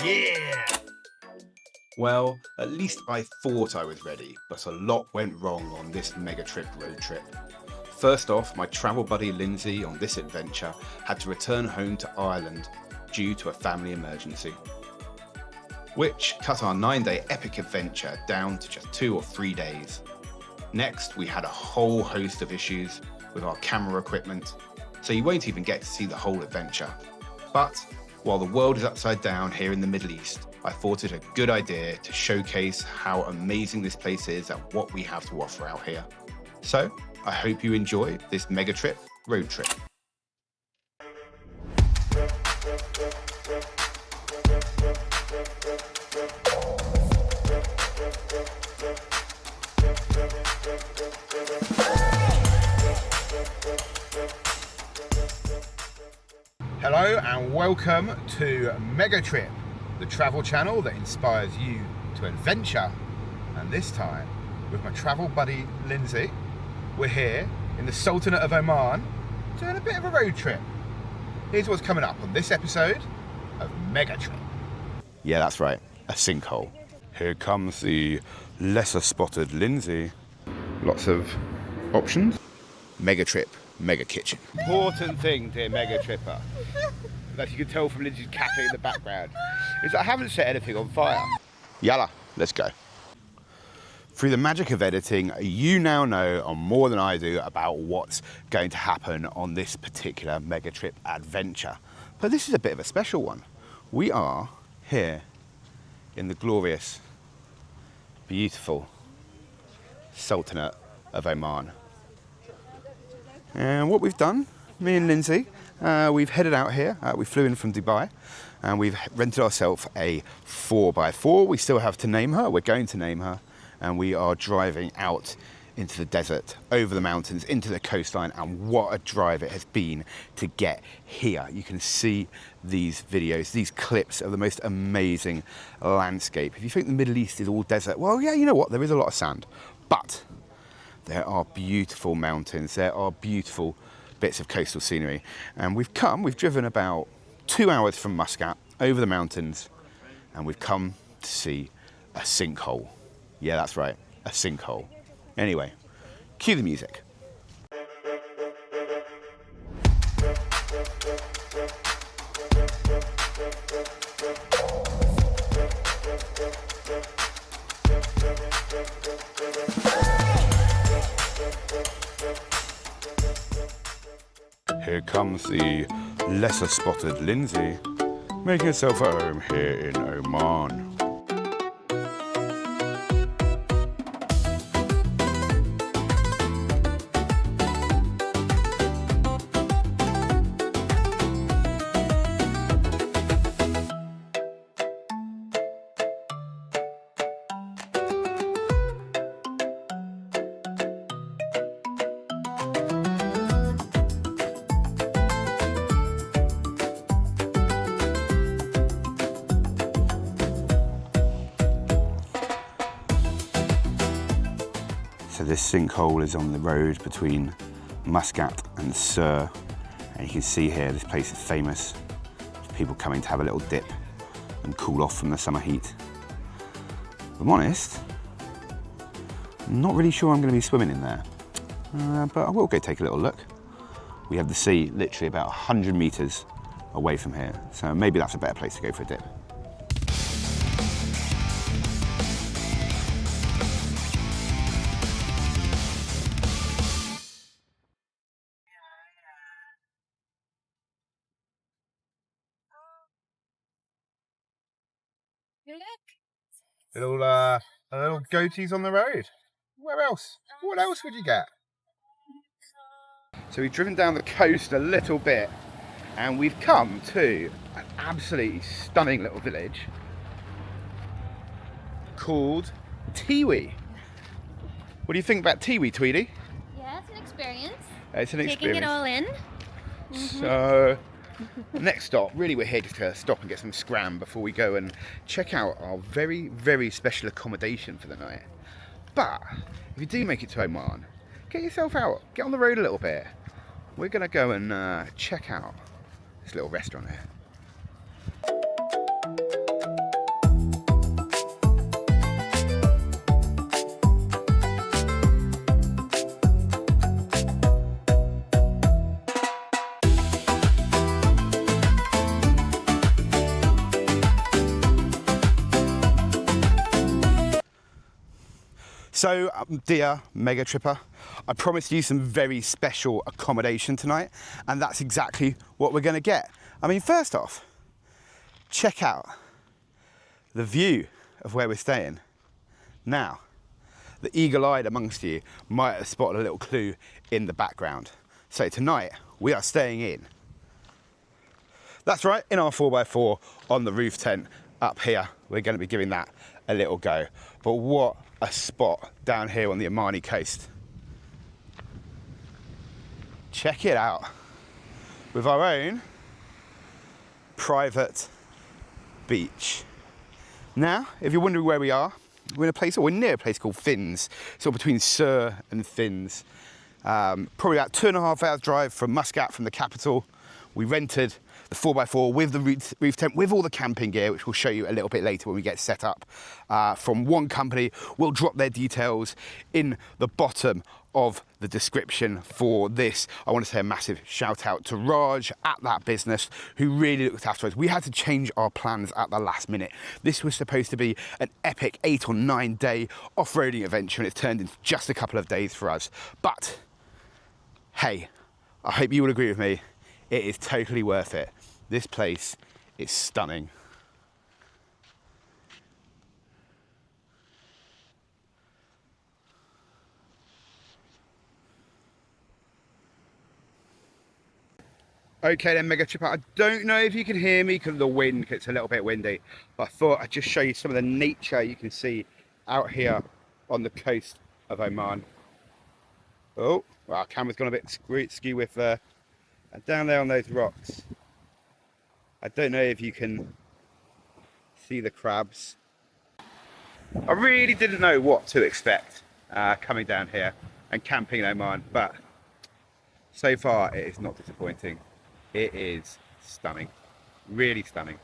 Yeah! Well, at least I thought I was ready, but a lot went wrong on this mega trip road trip. First off, my travel buddy Lindsay on this adventure had to return home to Ireland due to a family emergency, which cut our 9-day epic adventure down to just 2 or 3 days. Next, we had a whole host of issues with our camera equipment, so you won't even get to see the whole adventure. But while the world is upside down here in the Middle East, I thought it a good idea to showcase how amazing this place is and what we have to offer out here. So, I hope you enjoy this mega trip road trip. Hello and welcome to Mega Trip, the travel channel that inspires you to adventure. And this time, with my travel buddy Lindsay, we're here in the Sultanate of Oman doing a bit of a road trip. Here's what's coming up on this episode of Mega Trip. Yeah, that's right, a sinkhole. Here comes the lesser spotted Lindsay. Lots of options. Mega trip, mega kitchen. Important thing, dear Mega Tripper, that you can tell from Lindsay's cackling in the background, is that I haven't set anything on fire. Yalla, let's go. Through the magic of editing, you now know more than I do about what's going to happen on this particular mega trip adventure. But this is a bit of a special one. We are here in the glorious, beautiful Sultanate of Oman. And what we've done, me and Lindsay, we've headed out here. We flew in from Dubai and we've rented ourselves a 4x4. We still have to name her. We're going to name her. And we are driving out into the desert, over the mountains, into the coastline. And what a drive it has been to get here. You can see these videos, these clips of the most amazing landscape. If you think the Middle East is all desert, well, yeah, you know what? There is a lot of sand. But there are beautiful mountains, there are beautiful bits of coastal scenery. And we've driven about 2 hours from Muscat, over the mountains, and we've come to see a sinkhole. Yeah, that's right, a sinkhole. Anyway, cue the music. Here comes the lesser spotted Lindsay, making herself at home here in Oman. So this sinkhole is on the road between Muscat and Sur, and you can see here this place is famous for people coming to have a little dip and cool off from the summer heat. If I'm honest, I'm not really sure I'm going to be swimming in there, but I will go take a little look. We have the sea literally about 100 metres away from here, so maybe that's a better place to go for a dip. Little goatees on the road. Where else? What else would you get? So we've driven down the coast a little bit and we've come to an absolutely stunning little village called Tiwi. What do you think about Tiwi, Tweedy? Yeah, it's an experience. It's an Taking experience. it all in. So next stop, really we're here just to stop and get some scram before we go and check out our very, very special accommodation for the night. But if you do make it to Oman, get yourself out, get on the road a little bit. We're gonna go and check out this little restaurant here. So, dear Mega Tripper, I promised you some very special accommodation tonight, and that's exactly what we're going to get. I mean, first off, check out the view of where we're staying. Now, the eagle-eyed amongst you might have spotted a little clue in the background. So tonight, we are staying in. That's right, in our 4x4 on the roof tent up here. We're going to be giving that a little go. But what a spot down here on the Omani coast. Check it out. With our own private beach. Now, if you're wondering where we are, we're in a place, or we're near a place called Fins, sort of between Sur and Fins. Probably about 2.5 hours drive from Muscat, from the capital. We rented the 4x4 with the roof tent, with all the camping gear, which we'll show you a little bit later when we get set up, from one company. We'll drop their details in the bottom of the description for this. I want to say a massive shout out to Raj at that business, who really looked after us. We had to change our plans at the last minute. This was supposed to be an epic 8 or 9 day off-roading adventure, and it's turned into just a couple of days for us. But hey, I hope you will agree with me, it is totally worth it. This place is stunning. Okay then, Mega Tripper, I don't know if you can hear me because of the wind, because it's a little bit windy, but I thought I'd just show you some of the nature you can see out here on the coast of Oman. Oh, well, our camera's gone a bit skew with there. And down there on those rocks, I don't know if you can see the crabs. I really didn't know what to expect coming down here and camping in Oman, but so far it is not disappointing. It is stunning, really stunning.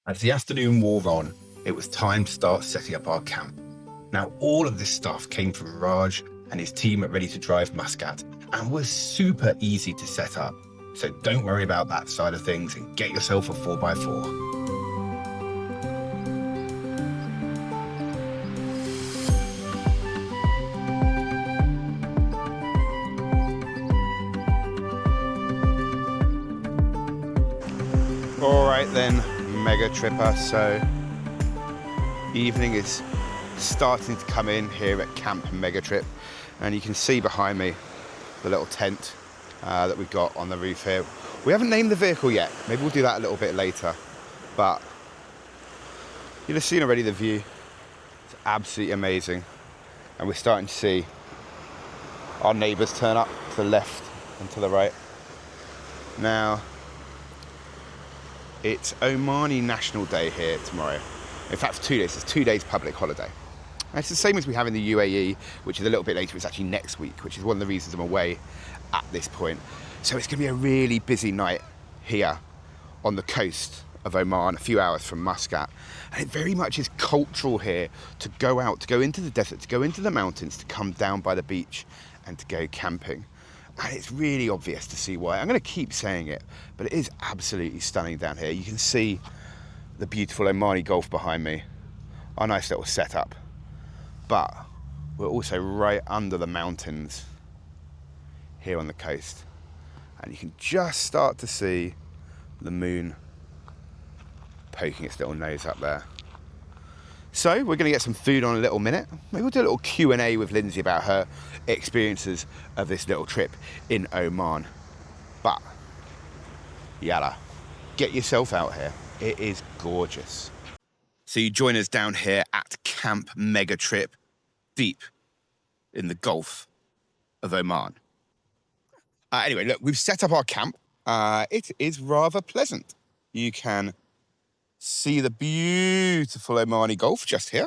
As the afternoon wore on, it was time to start setting up our camp. Now, all of this stuff came from Raj and his team at Ready to Drive Muscat, and was super easy to set up. So don't worry about that side of things and get yourself a 4x4. All right then, Mega Tripper, so evening is starting to come in here at Camp Mega Trip, and you can see behind me the little tent that we've got on the roof here. We haven't named the vehicle yet, maybe we'll do that a little bit later, but you've just seen already the view. It's absolutely amazing, and we're starting to see our neighbours turn up to the left and to the right. Now, it's Omani National Day here tomorrow. In fact, for 2 days, it's 2 days public holiday. And it's the same as we have in the UAE, which is a little bit later. It's actually next week, which is one of the reasons I'm away at this point. So it's going to be a really busy night here on the coast of Oman, a few hours from Muscat. And it very much is cultural here to go out, to go into the desert, to go into the mountains, to come down by the beach and to go camping. And it's really obvious to see why. I'm going to keep saying it, but it is absolutely stunning down here. You can see the beautiful Omani Gulf behind me, our nice little setup. But we're also right under the mountains here on the coast. And you can just start to see the moon poking its little nose up there. So we're going to get some food on in a little minute. Maybe we'll do a little Q&A with Lindsay about her experiences of this little trip in Oman. But, yalla, get yourself out here. It is gorgeous. So you join us down here at Camp Mega Trip, deep in the Gulf of Oman. Anyway, look, we've set up our camp. It is rather pleasant. You can see the beautiful Omani Gulf just here.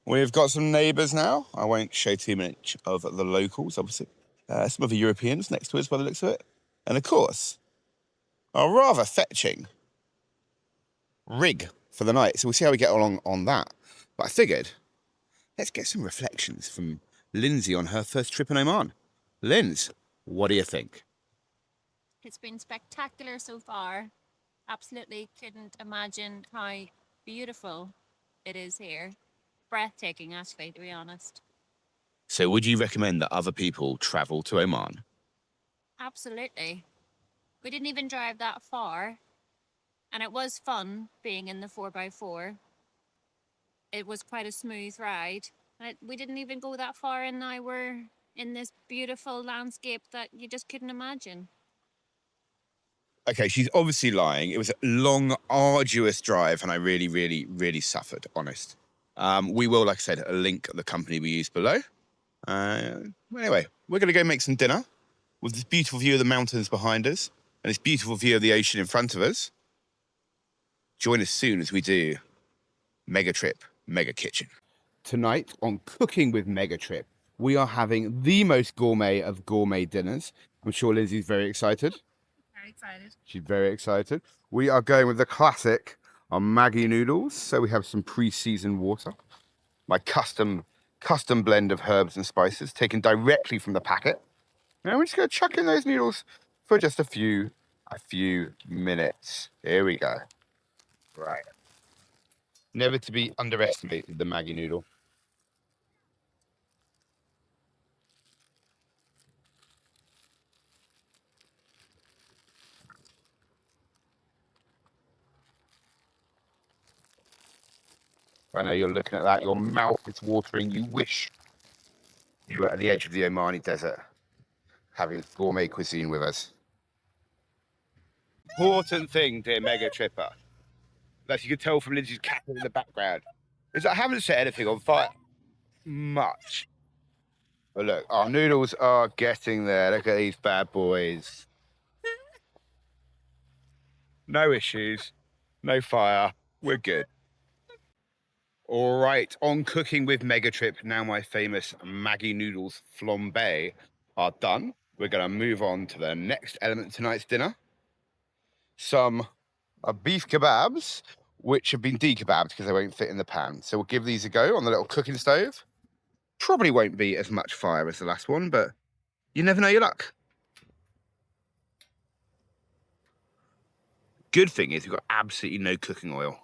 We've got some neighbours now. I won't show too much of the locals, obviously. Some of the Europeans next to us by the looks of it. And of course, a rather fetching rig for the night. So we'll see how we get along on that. But I figured, let's get some reflections from Lindsay on her first trip in Oman. Linz, what do you think? It's been spectacular so far. Absolutely couldn't imagine how beautiful it is here. Breathtaking, actually, to be honest. So would you recommend that other people travel to Oman? Absolutely. We didn't even drive that far, and it was fun being in the 4x4. It was quite a smooth ride. We didn't even go that far, and now we're in this beautiful landscape that you just couldn't imagine. Okay, she's obviously lying. It was a long, arduous drive, and I really, really, really suffered, honest. We will, like I said, link the company we use below. Anyway, we're going to go make some dinner with this beautiful view of the mountains behind us and this beautiful view of the ocean in front of us. Join us soon as we do Mega Trip, Mega Kitchen. Tonight on Cooking with Mega Trip, we are having the most gourmet of gourmet dinners. I'm sure Lindsay's very excited. Very excited. She's very excited. We are going with the classic Maggi noodles. So we have some pre-seasoned water, my custom blend of herbs and spices taken directly from the packet. Now we're just going to chuck in those noodles for just a few minutes. Here we go. Right. Never to be underestimated, the Maggi noodle. I know you're looking at that, your mouth is watering. You wish you were at the edge of the Omani desert having gourmet cuisine with us. Important thing, dear Mega Tripper, that you can tell from Lindsay's cackle in the background, is I haven't set anything on fire much. But look, our noodles are getting there. Look at these bad boys. No issues, no fire, we're good. All right, on Cooking with Mega Trip, now my famous Maggi noodles flambe are done. We're going to move on to the next element of tonight's dinner. Some beef kebabs, which have been dekebabbed because they won't fit in the pan. So we'll give these a go on the little cooking stove. Probably won't be as much fire as the last one, but you never know your luck. Good thing is we've got absolutely no cooking oil.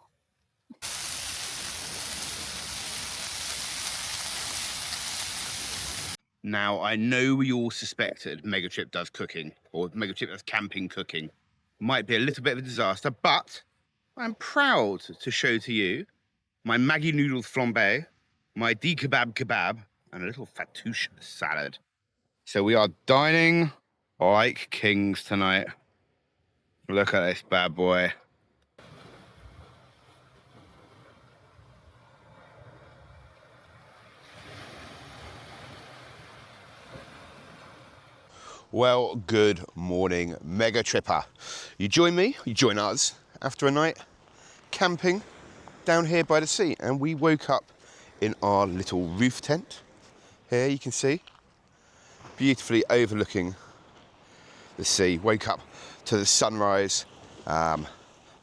Now, I know we all suspected Mega Trip does cooking, or Mega Trip does camping cooking. Might be a little bit of a disaster, but I'm proud to show to you my Maggi noodles flambe, my kebab, and a little fattoush salad. So we are dining like kings tonight. Look at this bad boy. Well, good morning, Mega Tripper. You join me, you join us after a night camping down here by the sea, and we woke up in our little roof tent. Here you can see, beautifully overlooking the sea. Woke up to the sunrise. I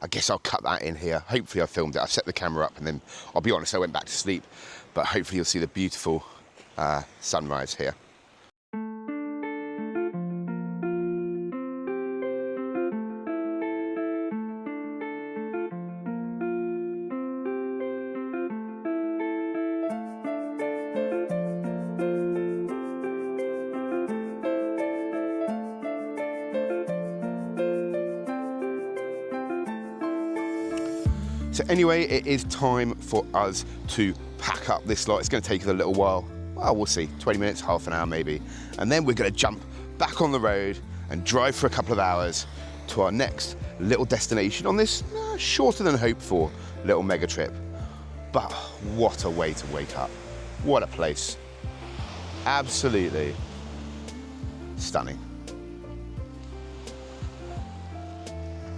guess I'll cut that in here. Hopefully I filmed it. I set the camera up and then, I'll be honest, I went back to sleep, but hopefully you'll see the beautiful sunrise here. So anyway, it is time for us to pack up this lot. It's going to take us a little while. Well, we'll see, 20 minutes, half an hour maybe. And then we're going to jump back on the road and drive for a couple of hours to our next little destination on this shorter than hoped for little mega trip. But what a way to wake up. What a place. Absolutely stunning.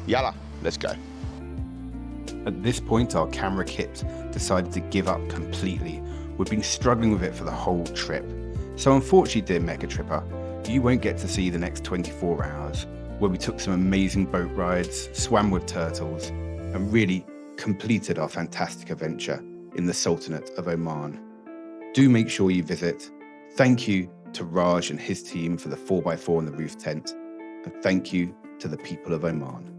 Yalla, let's go. At this point, our camera kit decided to give up completely. We've been struggling with it for the whole trip. So unfortunately, dear Mega Tripper, you won't get to see the next 24 hours, where we took some amazing boat rides, swam with turtles, and really completed our fantastic adventure in the Sultanate of Oman. Do make sure you visit. Thank you to Raj and his team for the 4x4 in the roof tent. And thank you to the people of Oman.